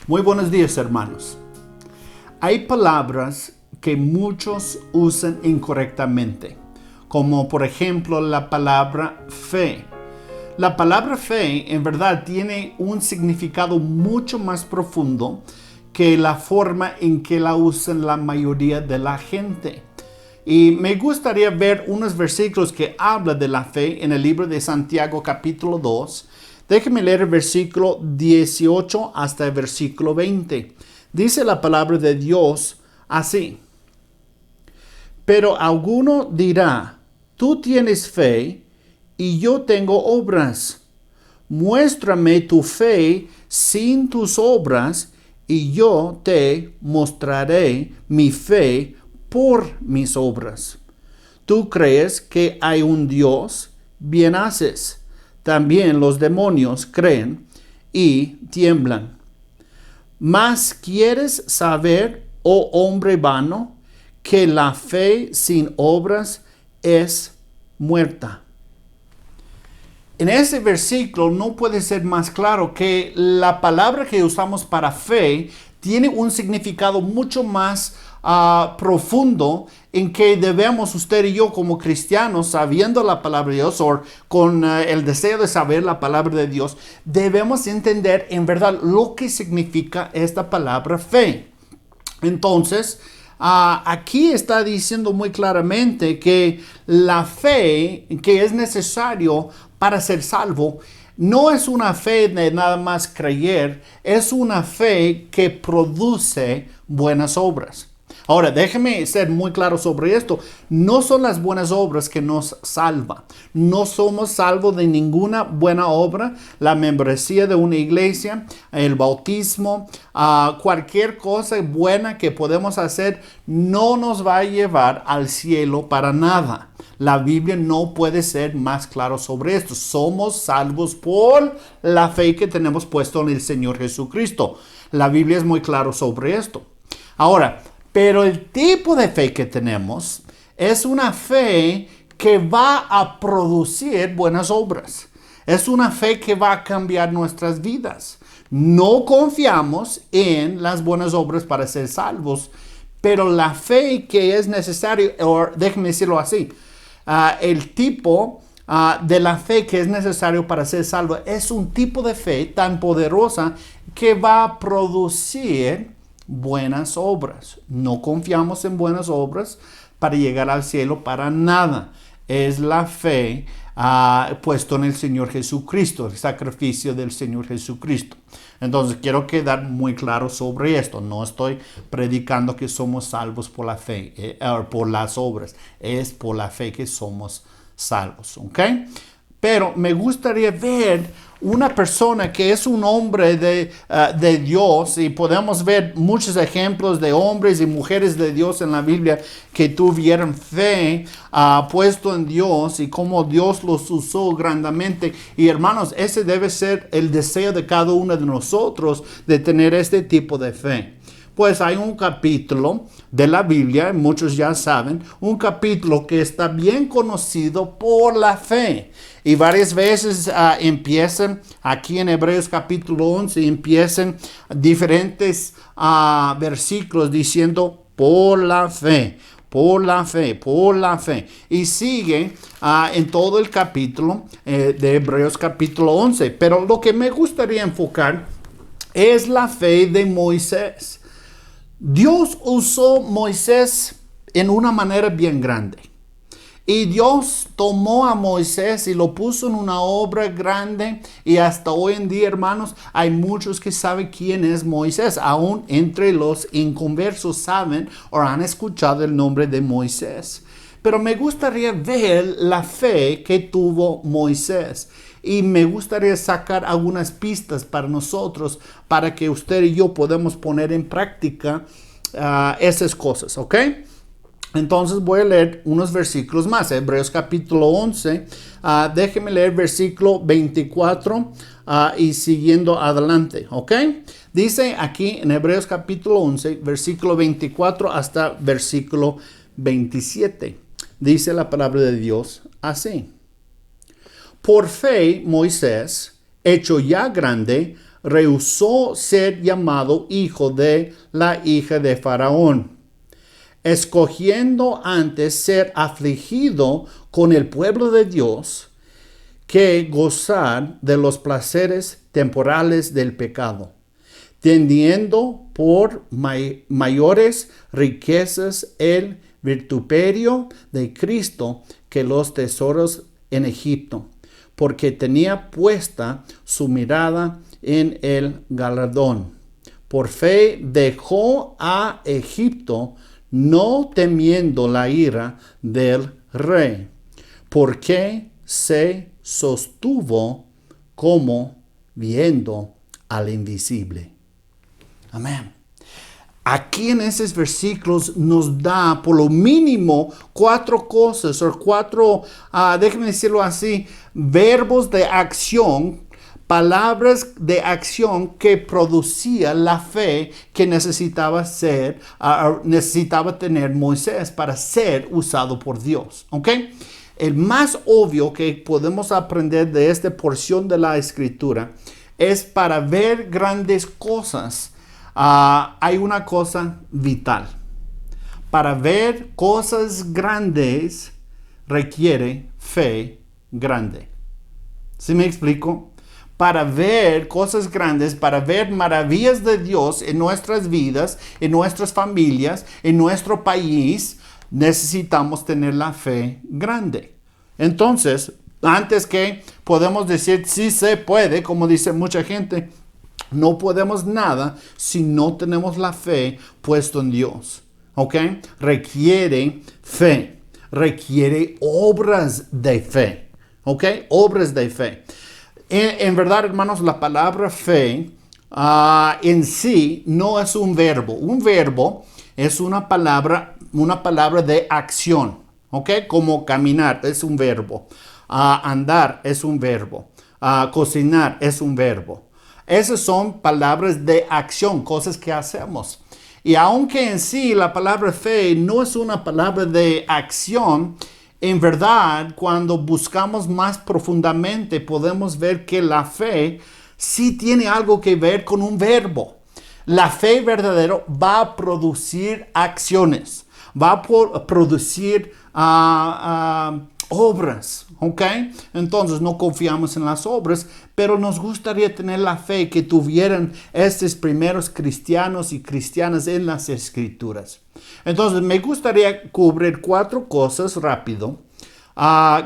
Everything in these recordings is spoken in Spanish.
Muy buenos días, hermanos. Hay palabras que muchos usan incorrectamente, como por ejemplo la palabra fe. La palabra fe en verdad tiene un significado mucho más profundo que la forma en que la usan la mayoría de la gente. Y me gustaría ver unos versículos que hablan de la fe en el libro de Santiago capítulo 2. Déjenme leer el versículo 18 hasta el versículo 20. Dice la palabra de Dios así: pero alguno dirá, tú tienes fe y yo tengo obras. Muéstrame tu fe sin tus obras y yo te mostraré mi fe por mis obras. ¿Tú crees que hay un Dios? Bien haces. También los demonios creen y tiemblan. Mas ¿quieres saber, oh hombre vano, que la fe sin obras es muerta? En ese versículo no puede ser más claro que la palabra que usamos para fe tiene un significado mucho más profundo, en que debemos usted y yo como cristianos, sabiendo la palabra de Dios o con el deseo de saber la palabra de Dios, debemos entender en verdad lo que significa esta palabra fe. Entonces, aquí está diciendo muy claramente que la fe que es necesario para ser salvo no es una fe de nada más creer, es una fe que produce buenas obras. Ahora, déjeme ser muy claro sobre esto. No son las buenas obras que nos salvan. No somos salvos de ninguna buena obra. La membresía de una iglesia, el bautismo, cualquier cosa buena que podemos hacer no nos va a llevar al cielo para nada. La Biblia no puede ser más claro sobre esto. Somos salvos por la fe que tenemos puesto en el Señor Jesucristo. La Biblia es muy claro sobre esto. Ahora, pero el tipo de fe que tenemos es una fe que va a producir buenas obras. Es una fe que va a cambiar nuestras vidas. No confiamos en las buenas obras para ser salvos, pero la fe que es necesario, o déjenme decirlo así, el tipo de la fe que es necesario para ser salvo es un tipo de fe tan poderosa que va a producir buenas obras. No confiamos en buenas obras para llegar al cielo para nada. Es la fe puesto en el Señor Jesucristo, el sacrificio del Señor Jesucristo. Entonces quiero quedar muy claro sobre esto. No estoy predicando que somos salvos por la fe o por las obras. Es por la fe que somos salvos, ¿ok? Pero me gustaría ver una persona que es un hombre de Dios, y podemos ver muchos ejemplos de hombres y mujeres de Dios en la Biblia que tuvieron fe puesto en Dios y cómo Dios los usó grandemente. Y hermanos, ese debe ser el deseo de cada uno de nosotros, de tener este tipo de fe. Pues hay un capítulo de la Biblia, muchos ya saben, un capítulo que está bien conocido por la fe. Y varias veces empiezan, aquí en Hebreos capítulo 11, empiezan diferentes versículos diciendo por la fe. Por la fe, por la fe. Y sigue en todo el capítulo de Hebreos capítulo 11. Pero lo que me gustaría enfocar es la fe de Moisés. Dios usó Moisés en una manera bien grande. Y Dios tomó a Moisés y lo puso en una obra grande. Y hasta hoy en día, hermanos, hay muchos que saben quién es Moisés. Aún entre los inconversos saben o han escuchado el nombre de Moisés. Pero me gustaría ver la fe que tuvo Moisés. Y me gustaría sacar algunas pistas para nosotros, para que usted y yo podamos poner en práctica esas cosas, ¿ok? Entonces voy a leer unos versículos más. Hebreos capítulo 11. Déjeme leer versículo 24 y siguiendo adelante, ¿ok? Dice aquí en Hebreos capítulo 11, versículo 24 hasta versículo 27. Dice la palabra de Dios así: por fe Moisés, hecho ya grande, rehusó ser llamado hijo de la hija de Faraón, escogiendo antes ser afligido con el pueblo de Dios que gozar de los placeres temporales del pecado, teniendo por mayores riquezas el vituperio de Cristo que los tesoros en Egipto, porque tenía puesta su mirada en el galardón. Por fe dejó a Egipto, no temiendo la ira del rey, porque se sostuvo como viendo al invisible. Amén. Aquí en esos versículos nos da por lo mínimo 4 cosas o 4, déjenme decirlo así, verbos de acción, palabras de acción que producía la fe que necesitaba tener Moisés para ser usado por Dios. ¿Ok? El más obvio que podemos aprender de esta porción de la Escritura es para ver grandes cosas. Hay una cosa vital. Para ver cosas grandes requiere fe grande. ¿Sí me explico? Para ver cosas grandes, para ver maravillas de Dios en nuestras vidas, en nuestras familias, en nuestro país, necesitamos tener la fe grande. Entonces, antes que podemos decir sí se puede, como dice mucha gente, no podemos nada si no tenemos la fe puesta en Dios. ¿Ok? Requiere fe. Requiere obras de fe. ¿Ok? Obras de fe. En verdad, hermanos, la palabra fe en sí no es un verbo. Un verbo es una palabra de acción. ¿Ok? Como caminar es un verbo. Andar es un verbo. Cocinar es un verbo. Esas son palabras de acción, cosas que hacemos. Y aunque en sí la palabra fe no es una palabra de acción, en verdad, cuando buscamos más profundamente, podemos ver que la fe sí tiene algo que ver con un verbo. La fe verdadera va a producir acciones, va a producir obras, ¿ok? Entonces no confiamos en las obras, pero nos gustaría tener la fe que tuvieran estos primeros cristianos y cristianas en las Escrituras. Entonces me gustaría cubrir 4 cosas rápido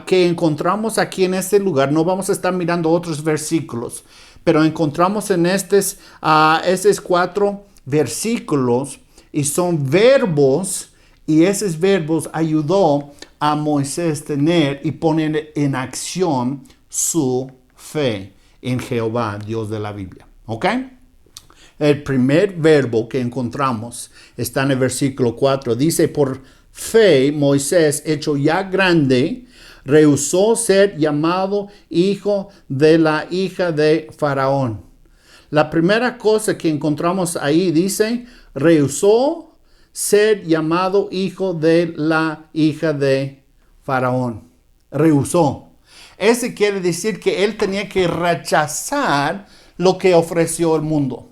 que encontramos aquí en este lugar. No vamos a estar mirando otros versículos, pero encontramos en estos 4 versículos y son verbos, y esos verbos ayudó a Moisés tener y poner en acción su fe en Jehová, Dios de la Biblia. ¿Ok? El primer verbo que encontramos está en el versículo 4. Dice, por fe Moisés, hecho ya grande, rehusó ser llamado hijo de la hija de Faraón. La primera cosa que encontramos ahí dice, rehusó ser llamado hijo de la hija de Faraón. Rehusó. Eso quiere decir que él tenía que rechazar lo que ofreció el mundo.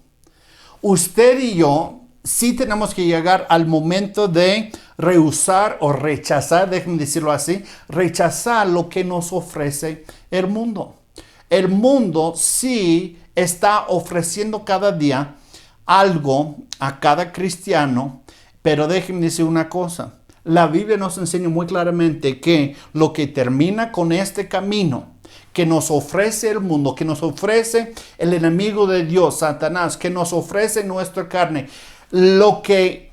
Usted y yo sí tenemos que llegar al momento de rehusar o rechazar, déjenme decirlo así, rechazar lo que nos ofrece el mundo. El mundo sí está ofreciendo cada día algo a cada cristiano, pero déjenme decir una cosa. La Biblia nos enseña muy claramente que lo que termina con este camino que nos ofrece el mundo, que nos ofrece el enemigo de Dios, Satanás, que nos ofrece nuestra carne, lo que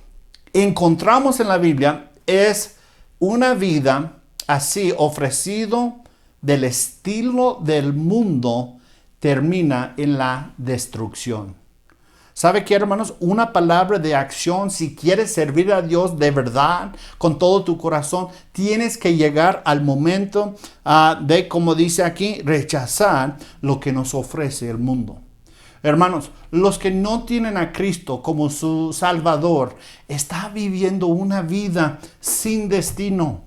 encontramos en la Biblia es una vida así ofrecido del estilo del mundo, termina en la destrucción. ¿Sabe qué, hermanos? Una palabra de acción, si quieres servir a Dios de verdad, con todo tu corazón, tienes que llegar al momento de, como dice aquí, rechazar lo que nos ofrece el mundo. Hermanos, los que no tienen a Cristo como su Salvador, están viviendo una vida sin destino.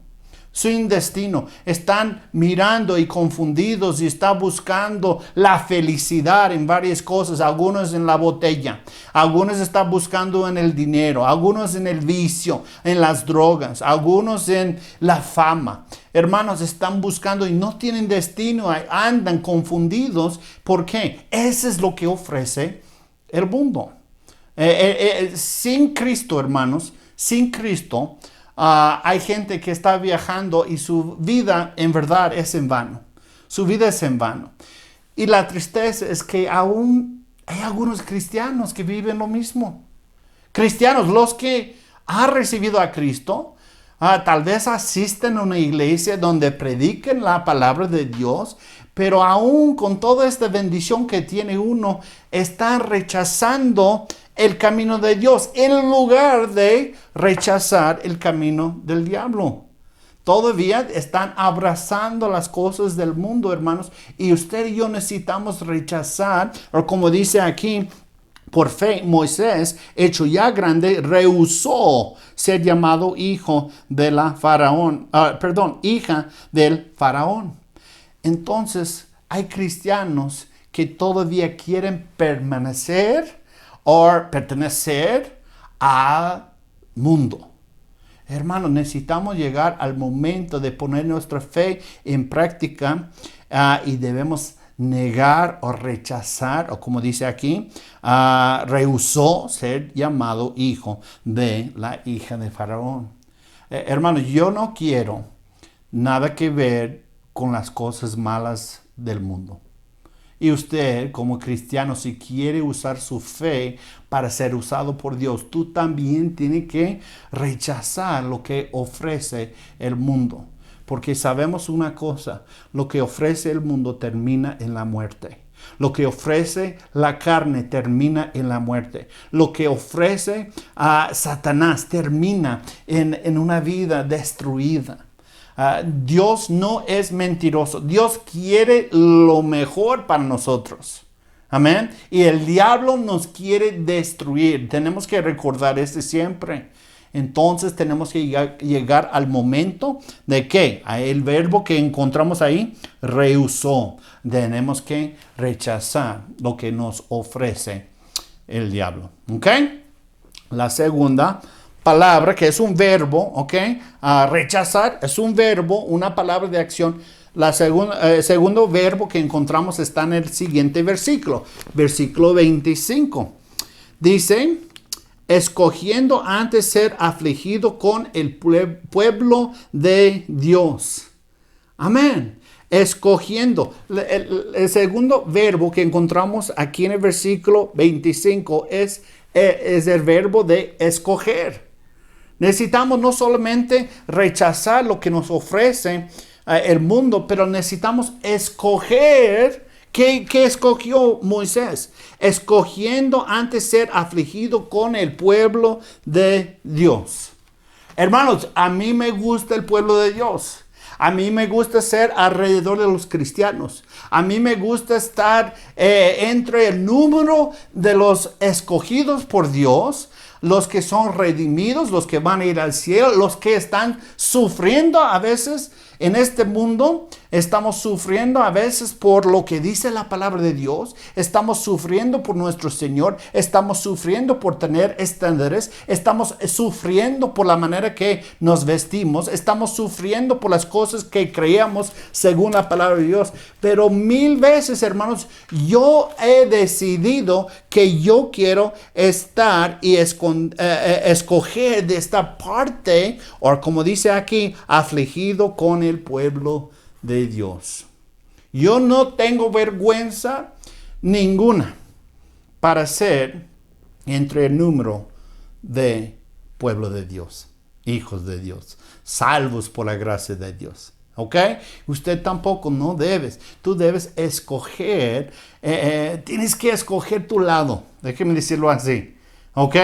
Sin destino. Están mirando y confundidos y están buscando la felicidad en varias cosas. Algunos en la botella. Algunos están buscando en el dinero. Algunos en el vicio, en las drogas. Algunos en la fama. Hermanos, están buscando y no tienen destino. Andan confundidos. ¿Por qué? Eso es lo que ofrece el mundo. Sin Cristo, hermanos, sin Cristo, hay gente que está viajando y su vida en verdad es en vano. Su vida es en vano. Y la tristeza es que aún hay algunos cristianos que viven lo mismo. Cristianos, los que han recibido a Cristo, tal vez asisten a una iglesia donde prediquen la palabra de Dios, pero aún con toda esta bendición que tiene uno, están rechazando el camino de Dios en lugar de rechazar el camino del diablo. Todavía están abrazando las cosas del mundo, hermanos, y usted y yo necesitamos rechazar, o como dice aquí, por fe, Moisés, hecho ya grande, rehusó ser llamado hijo de la hija del faraón. Entonces, hay cristianos que todavía quieren permanecer o pertenecer al mundo. Hermanos, necesitamos llegar al momento de poner nuestra fe en práctica y debemos negar o rechazar, o como dice aquí, rehusó ser llamado hijo de la hija de Faraón. Hermanos, yo no quiero nada que ver con las cosas malas del mundo. Y usted, como cristiano, si quiere usar su fe para ser usado por Dios, tú también tienes que rechazar lo que ofrece el mundo. Porque sabemos una cosa, lo que ofrece el mundo termina en la muerte. Lo que ofrece la carne termina en la muerte. Lo que ofrece a Satanás termina en una vida destruida. Dios no es mentiroso. Dios quiere lo mejor para nosotros. Amén. Y el diablo nos quiere destruir. Tenemos que recordar esto siempre. Entonces tenemos que llegar al momento de que el verbo que encontramos ahí, rehusó. Tenemos que rechazar lo que nos ofrece el diablo. ¿Ok? La segunda palabra, que es un verbo, ¿ok? Rechazar es un verbo, una palabra de acción. El segundo verbo que encontramos está en el siguiente versículo, versículo 25. Dice, escogiendo antes ser afligido con el pueblo de Dios. Amén. Escogiendo. El segundo verbo que encontramos aquí en el versículo 25 es el verbo de escoger. Necesitamos no solamente rechazar lo que nos ofrece el mundo, pero necesitamos escoger. ¿Qué escogió Moisés? Escogiendo antes ser afligido con el pueblo de Dios. Hermanos, a mí me gusta el pueblo de Dios. A mí me gusta ser alrededor de los cristianos. A mí me gusta estar entre el número de los escogidos por Dios, los que son redimidos, los que van a ir al cielo, los que están sufriendo a veces en este mundo. Estamos sufriendo a veces por lo que dice la palabra de Dios. Estamos sufriendo por nuestro Señor. Estamos sufriendo por tener estándares. Estamos sufriendo por la manera que nos vestimos. Estamos sufriendo por las cosas que creíamos según la palabra de Dios. Pero 1000 veces, hermanos, yo he decidido que yo quiero estar y escoger de esta parte, o como dice aquí, afligido con el pueblo de Dios. Yo no tengo vergüenza ninguna para ser entre el número de pueblo de Dios, hijos de Dios, salvos por la gracia de Dios. ¿Ok? Usted tampoco no debes. Tú debes escoger, tienes que escoger tu lado. Déjeme decirlo así. ¿Ok?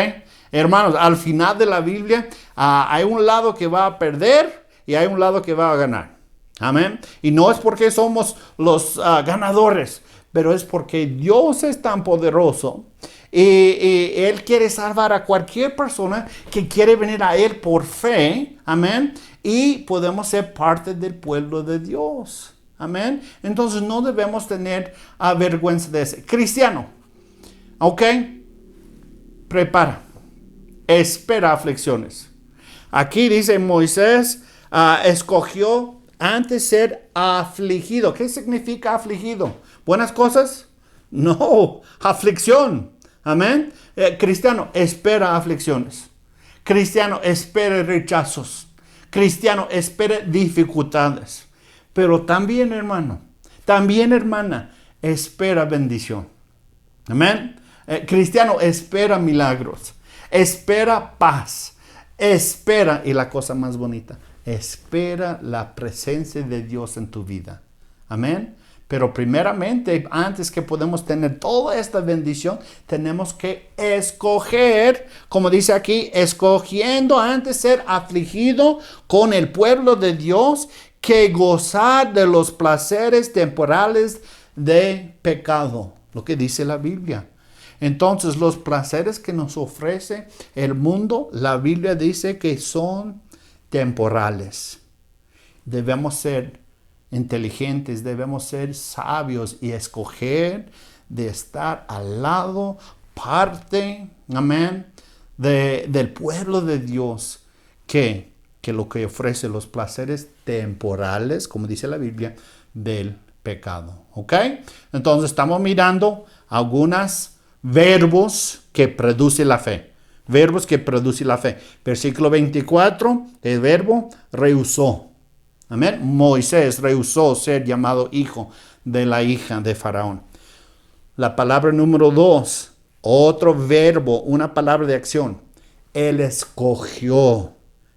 Hermanos, al final de la Biblia hay un lado que va a perder y hay un lado que va a ganar. Amén. Y no es porque somos los ganadores, pero es porque Dios es tan poderoso y Él quiere salvar a cualquier persona que quiere venir a Él por fe. Amén. y podemos ser parte del pueblo de Dios. Amén. Entonces no debemos tener vergüenza de eso. Cristiano, ¿ok? Prepara, espera aflicciones. Aquí dice Moisés escogió antes ser afligido. ¿Qué significa afligido? ¿Buenas cosas? No, aflicción. Amén. Cristiano, espera aflicciones. Cristiano, espera rechazos. Cristiano, espera dificultades. Pero también, hermano, también, hermana, espera bendición. Amén. Cristiano, espera milagros. Espera paz. Espera, y la cosa más bonita, espera la presencia de Dios en tu vida. Amén. Pero primeramente, antes que podamos tener toda esta bendición, tenemos que escoger, como dice aquí, escogiendo antes ser afligido con el pueblo de Dios que gozar de los placeres temporales de pecado. Lo que dice la Biblia. Entonces, los placeres que nos ofrece el mundo, la Biblia dice que son temporales. Debemos ser inteligentes, debemos ser sabios y escoger de estar al lado, parte, amén, del pueblo de Dios que lo que ofrece los placeres temporales, como dice la Biblia, del pecado. ¿Ok? Entonces estamos mirando algunos verbos que produce la fe. Verbos que produce la fe. Versículo 24, el verbo rehusó. Amén. Moisés rehusó ser llamado hijo de la hija de Faraón. La palabra número 2, otro verbo, una palabra de acción. Él escogió.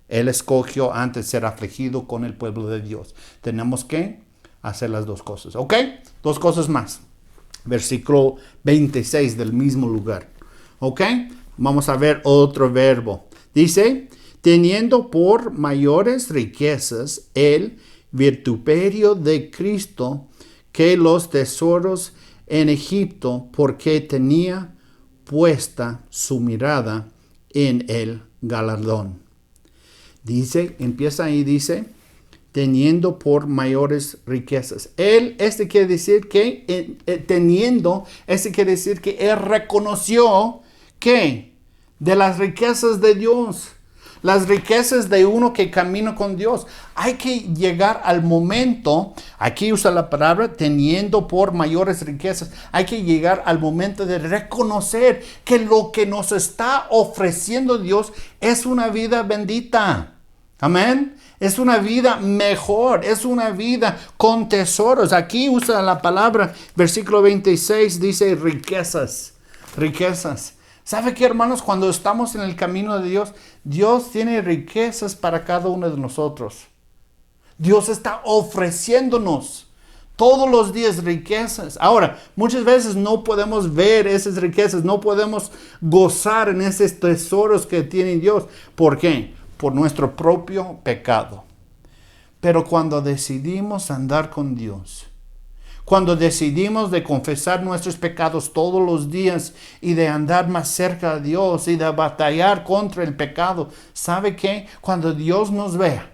Él escogió antes ser afligido con el pueblo de Dios. Tenemos que hacer las dos cosas. ¿Ok? Dos cosas más. Versículo 26 del mismo lugar. ¿Ok? Vamos a ver otro verbo. Dice, teniendo por mayores riquezas el vituperio de Cristo que los tesoros en Egipto, porque tenía puesta su mirada en el galardón. Dice, empieza ahí, dice, teniendo por mayores riquezas. Este quiere decir que, quiere decir que él reconoció que de las riquezas de Dios, las riquezas de uno que camina con Dios, hay que llegar al momento, aquí usa la palabra teniendo por mayores riquezas, hay que llegar al momento de reconocer que lo que nos está ofreciendo Dios es una vida bendita. Amén. Es una vida mejor, es una vida con tesoros. Aquí usa la palabra, versículo 26 dice riquezas, riquezas. ¿Sabe qué, hermanos? Cuando estamos en el camino de Dios, Dios tiene riquezas para cada uno de nosotros. Dios está ofreciéndonos todos los días riquezas. Ahora, muchas veces no podemos ver esas riquezas, no podemos gozar en esos tesoros que tiene Dios. ¿Por qué? Por nuestro propio pecado. Pero cuando decidimos andar con Dios, cuando decidimos de confesar nuestros pecados todos los días y de andar más cerca de Dios y de batallar contra el pecado, ¿sabe qué? Cuando Dios nos vea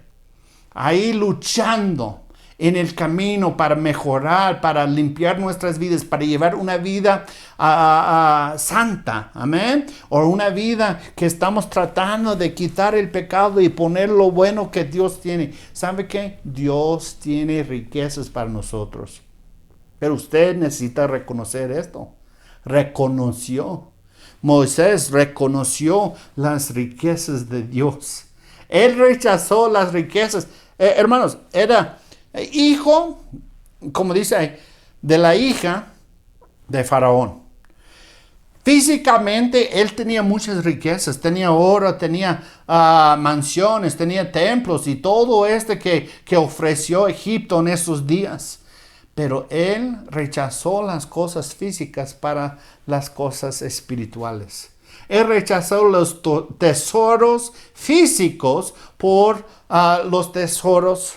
ahí luchando en el camino para mejorar, para limpiar nuestras vidas, para llevar una vida santa, amén, o una vida que estamos tratando de quitar el pecado y poner lo bueno que Dios tiene. ¿Sabe qué? Dios tiene riquezas para nosotros. Pero usted necesita reconocer esto. Reconoció. Moisés reconoció las riquezas de Dios. Él rechazó las riquezas. Hermanos, era hijo, como dice, de la hija de Faraón. Físicamente él tenía muchas riquezas, tenía oro, tenía mansiones, tenía templos y todo que ofreció Egipto en esos días. Pero él rechazó las cosas físicas para las cosas espirituales. Él rechazó los tesoros físicos por los tesoros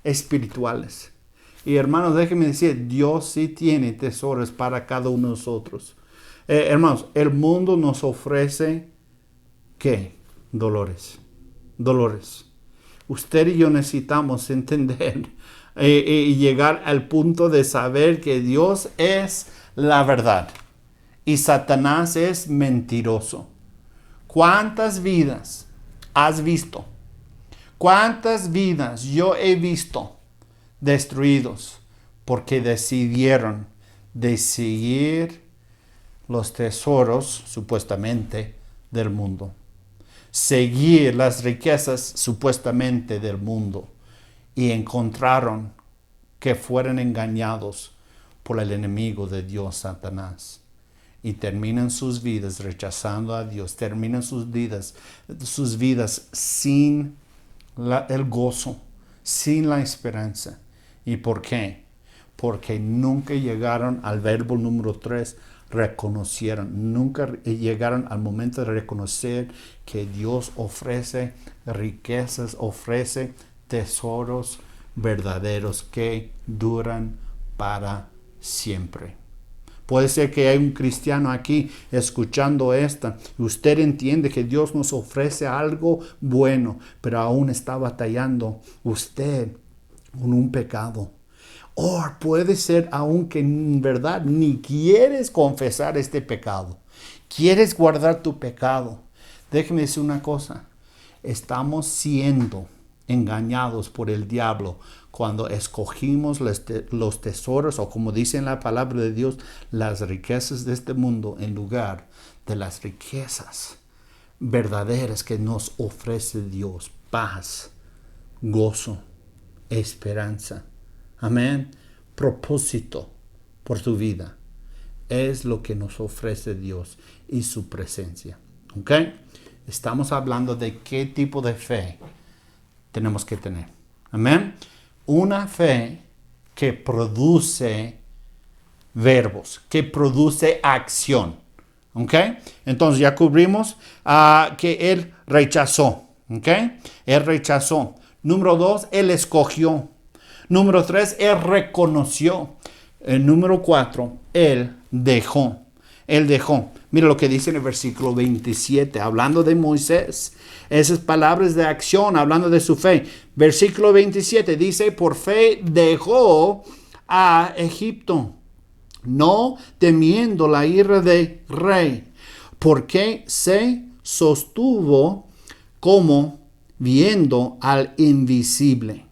espirituales. Y hermanos, déjenme decir, Dios sí tiene tesoros para cada uno de nosotros. Hermanos, el mundo nos ofrece, ¿qué? Dolores. Dolores. usted y yo necesitamos entender y llegar al punto de saber que Dios es la verdad y Satanás es mentiroso. ¿Cuántas vidas has visto? ¿Cuántas vidas yo he visto destruidos porque decidieron de seguir los tesoros supuestamente del mundo? Seguir las riquezas supuestamente del mundo y encontraron que fueron engañados por el enemigo de Dios, Satanás. Y terminan sus vidas rechazando a Dios, terminan sus vidas sin el gozo, sin la esperanza. ¿Y por qué? Porque nunca llegaron al verbo número 3, reconocieron, nunca llegaron al momento de reconocer que Dios ofrece riquezas, ofrece tesoros verdaderos que duran para siempre. Puede ser que hay un cristiano aquí escuchando esta. Usted entiende que Dios nos ofrece algo bueno, pero aún está batallando usted con un pecado. O puede ser aún que en verdad ni quieres confesar este pecado. Quieres guardar tu pecado. Déjeme decir una cosa. Estamos siendo engañados por el diablo cuando escogimos los tesoros, o como dice en la palabra de Dios, las riquezas de este mundo en lugar de las riquezas verdaderas que nos ofrece Dios. Paz, gozo, esperanza. Amén. Propósito por tu vida. Es lo que nos ofrece Dios y su presencia. ¿Ok? Estamos hablando de qué tipo de fe tenemos que tener. Amén. Una fe que produce verbos, que produce acción. ¿Ok? Entonces ya cubrimos que él rechazó. ¿Ok? Él rechazó. Número 2, él escogió. Número 3, él reconoció. El número 4, él dejó. Él dejó. Mira lo que dice en el versículo 27, hablando de Moisés. Esas palabras de acción, hablando de su fe. Versículo 27 dice, por fe dejó a Egipto, no temiendo la ira del rey, porque se sostuvo como viendo al invisible.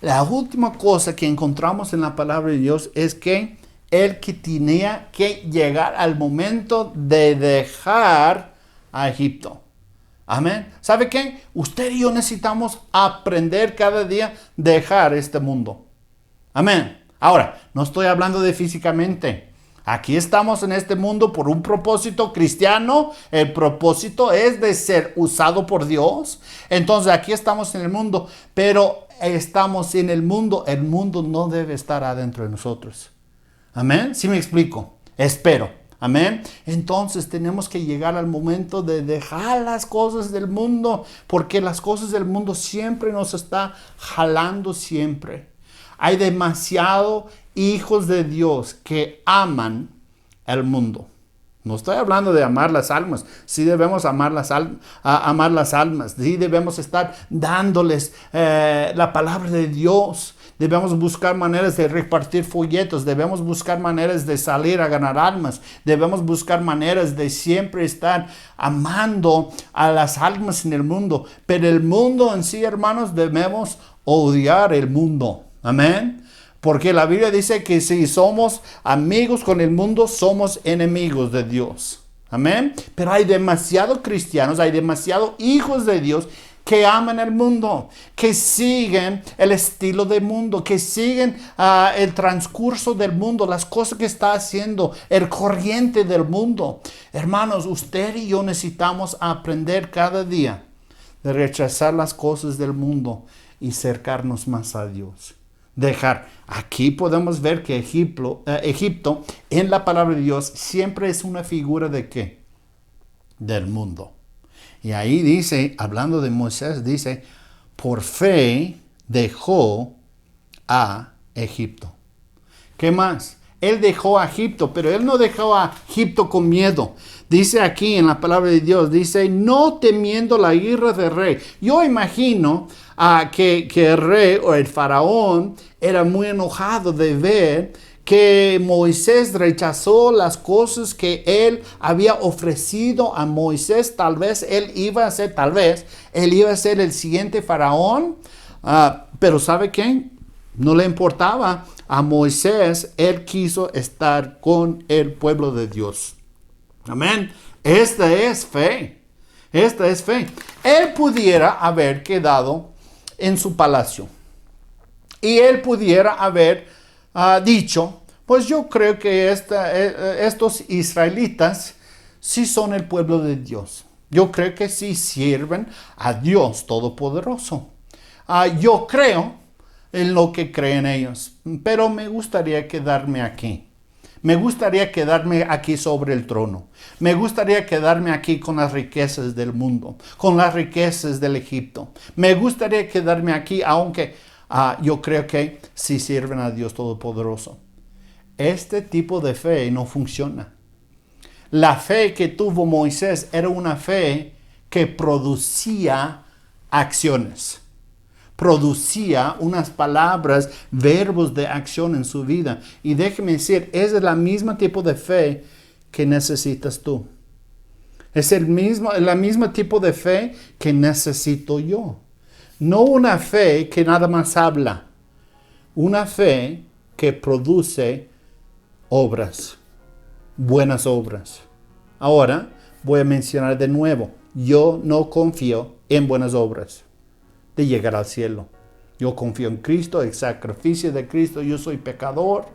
La última cosa que encontramos en la palabra de Dios es que él que tenía que llegar al momento de dejar a Egipto. Amén. ¿Sabe qué? Usted y yo necesitamos aprender cada día a dejar este mundo. Amén. Ahora, no estoy hablando de físicamente. Aquí estamos en este mundo por un propósito cristiano. El propósito es de ser usado por Dios. Entonces aquí estamos en el mundo, pero estamos en el mundo. El mundo no debe estar adentro de nosotros. Amén. ¿Sí me explico? Espero. Amén. Entonces tenemos que llegar al momento de dejar las cosas del mundo, porque las cosas del mundo siempre nos está jalando siempre. Hay demasiados hijos de Dios que aman el mundo. No estoy hablando de amar las almas. Sí debemos amar las almas. Sí debemos estar dándoles la palabra de Dios. Debemos buscar maneras de repartir folletos. Debemos buscar maneras de salir a ganar almas. Debemos buscar maneras de siempre estar amando a las almas en el mundo. Pero el mundo en sí, hermanos, debemos odiar el mundo. Amén. Porque la Biblia dice que si somos amigos con el mundo, somos enemigos de Dios. Amén. Pero hay demasiados cristianos, hay demasiados hijos de Dios que aman el mundo, que siguen el estilo del mundo, que siguen el transcurso del mundo, las cosas que está haciendo, el corriente del mundo. Hermanos, usted y yo necesitamos aprender cada día de rechazar las cosas del mundo y acercarnos más a Dios. Dejar. Aquí podemos ver que Egipto en la palabra de Dios siempre es una figura de ¿qué? Del mundo. Y ahí dice, hablando de Moisés, dice, por fe dejó a Egipto. ¿Qué más? Él dejó a Egipto, pero él no dejó a Egipto con miedo. Dice aquí en la palabra de Dios, dice, no temiendo la ira del rey. Yo imagino que el rey o el faraón era muy enojado de ver que Moisés rechazó las cosas que él había ofrecido a Moisés. Tal vez él iba a ser el siguiente faraón. Pero ¿sabe qué? No le importaba a Moisés. Él quiso estar con el pueblo de Dios. Amén. Esta es fe. Esta es fe. Él pudiera haber quedado en su palacio. Y él pudiera haber dicho, pues yo creo que estos israelitas sí son el pueblo de Dios. Yo creo que sí sirven a Dios Todopoderoso. Yo creo en lo que creen ellos, pero me gustaría quedarme aquí. Me gustaría quedarme aquí sobre el trono. Me gustaría quedarme aquí con las riquezas del mundo, con las riquezas del Egipto. Me gustaría quedarme aquí, aunque yo creo que sí sirven a Dios Todopoderoso. Este tipo de fe no funciona. La fe que tuvo Moisés era una fe que producía acciones. Producía unas palabras, verbos de acción en su vida. Y déjeme decir, es el mismo tipo de fe que necesitas tú. Es el mismo tipo de fe que necesito yo. No una fe que nada más habla. Una fe que produce obras. Buenas obras. Ahora voy a mencionar de nuevo. Yo no confío en buenas obras de llegar al cielo. Yo confío en Cristo, el sacrificio de Cristo. Yo soy pecador.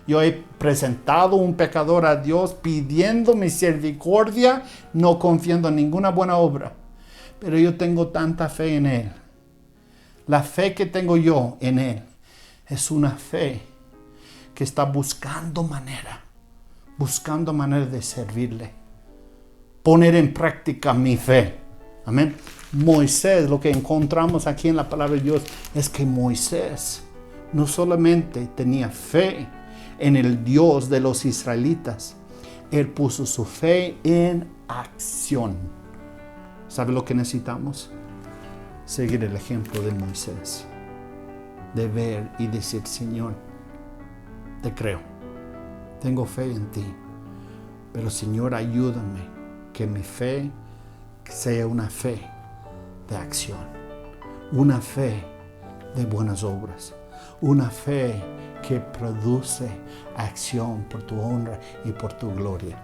Yo he presentado un pecador a Dios pidiendo misericordia, no confiando en ninguna buena obra. Pero yo tengo tanta fe en Él. La fe que tengo yo en Él es una fe que está buscando manera de servirle. Poner en práctica mi fe. Amén. Moisés, lo que encontramos aquí en la palabra de Dios es que Moisés no solamente tenía fe en el Dios de los israelitas, él puso su fe en acción. ¿Sabe lo que necesitamos? Seguir el ejemplo de Moisés, de ver y decir, Señor, te creo, tengo fe en ti, pero Señor, ayúdame que mi fe sea una fe de acción, una fe de buenas obras, una fe que produce acción por tu honra y por tu gloria.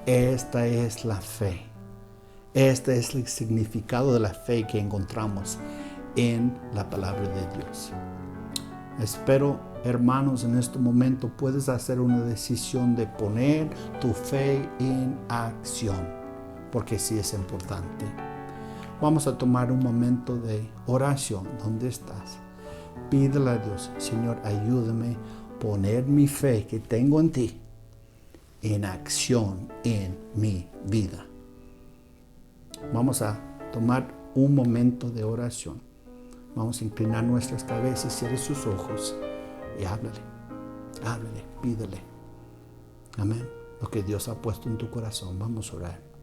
Esta es la fe. Este es el significado de la fe que encontramos en la palabra de Dios. Espero, hermanos, en este momento puedes hacer una decisión de poner tu fe en acción, porque sí es importante. Vamos a tomar un momento de oración. ¿Dónde estás? Pídele a Dios, Señor, ayúdame a poner mi fe que tengo en ti en acción en mi vida. Vamos a tomar un momento de oración. Vamos a inclinar nuestras cabezas, cierre sus ojos y háblale, pídele. Amén. Lo que Dios ha puesto en tu corazón. Vamos a orar.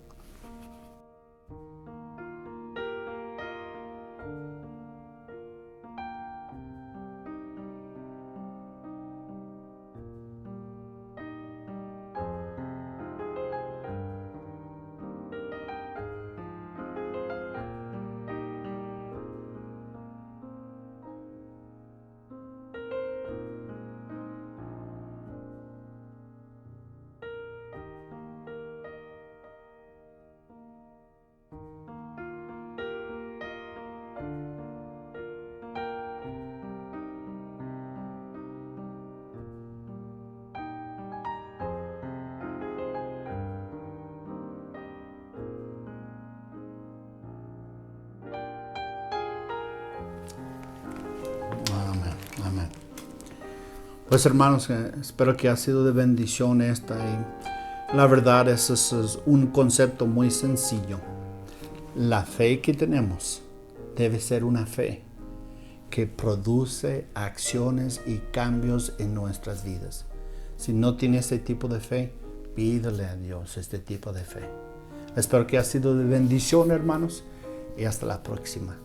Amén. Pues hermanos, espero que ha sido de bendición esta. Y la verdad es un concepto muy sencillo. La fe que tenemos debe ser una fe que produce acciones y cambios en nuestras vidas. Si no tiene este tipo de fe, pídele a Dios este tipo de fe. Espero que haya sido de bendición, hermanos, y hasta la próxima.